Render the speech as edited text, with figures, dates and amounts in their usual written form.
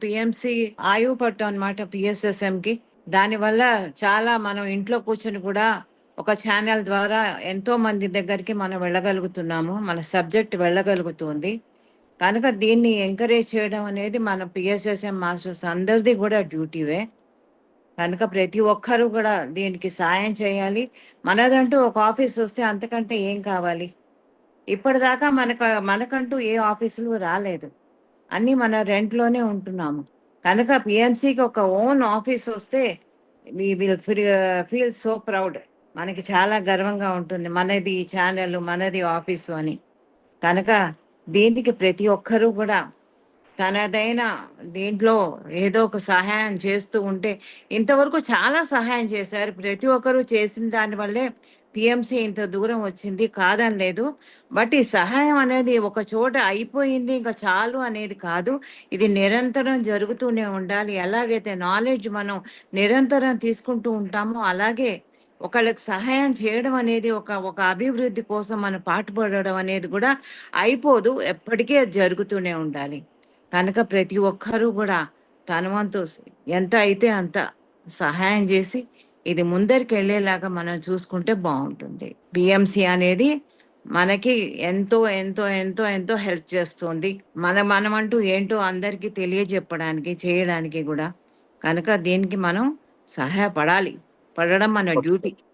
PMC ఆయువు పట్టు అనమాట పిఎస్ఎస్ఎంకి. దానివల్ల చాలా మనం ఇంట్లో కూర్చొని కూడా ఒక ఛానల్ ద్వారా ఎంతో మంది దగ్గరికి మనం వెళ్ళగలుగుతున్నాము. మన సబ్జెక్ట్ వెళ్ళగలుగుతుంది. కనుక దీన్ని ఎంకరేజ్ చేయడం అనేది మన పిఎస్ఎస్ఎం మాస్టర్స్ అందరిది కూడా డ్యూటీవే. కనుక ప్రతి ఒక్కరూ కూడా దీనికి సాయం చేయాలి. మనదంటూ ఒక ఆఫీస్ వస్తే అంతకంటే ఏం కావాలి? ఇప్పటిదాకా మనకంటూ ఏ ఆఫీసులు రాలేదు. అన్నీ మన రెంట్‌లోనే ఉంటున్నాము. కనుక పీఎంసీకి ఒక ఓన్ ఆఫీస్ వస్తే we will feel so proud. మనకి చాలా గర్వంగా ఉంటుంది. మనది ఈ ఛానెల్, మనది ఆఫీసు అని. కనుక దీనికి ప్రతి ఒక్కరూ కూడా తనదైన దీంట్లో ఏదో ఒక సహాయం చేస్తూ ఉంటే ఇంతవరకు చాలా సహాయం చేశారు. ప్రతి ఒక్కరూ చేసిన దాని వల్లే పిఎంసి ఇంత దూరం వచ్చింది, కాదనలేదు. బట్ ఈ సహాయం అనేది ఒక చోట అయిపోయింది ఇంకా చాలు అనేది కాదు. ఇది నిరంతరం జరుగుతూనే ఉండాలి. ఎలాగైతే నాలెడ్జ్ మనం నిరంతరం తీసుకుంటూ ఉంటామో అలాగే ఒకళ్ళకి సహాయం చేయడం అనేది ఒక ఒక అభివృద్ధి కోసం మనం పాటుపడడం అనేది కూడా అయిపోదు. ఎప్పటికీ అది జరుగుతూనే ఉండాలి. కనుక ప్రతి ఒక్కరూ కూడా తన వంతు ఎంత అయితే అంత సహాయం చేసి ఇది ముందరికెళ్ళేలాగా మనం చూసుకుంటే బావుంటుంది. బిఎంసి అనేది మనకి ఎంతో, ఎంతో, ఎంతో, ఎంతో హెల్ప్ చేస్తుంది. మనమంటూ ఏంటో అందరికీ తెలియజెప్పడానికి, చేయడానికి గూడా. కనుక దీనికి మనం సహాయపడాలి. పడడం మన ఓకే సార్. డ్యూటీ.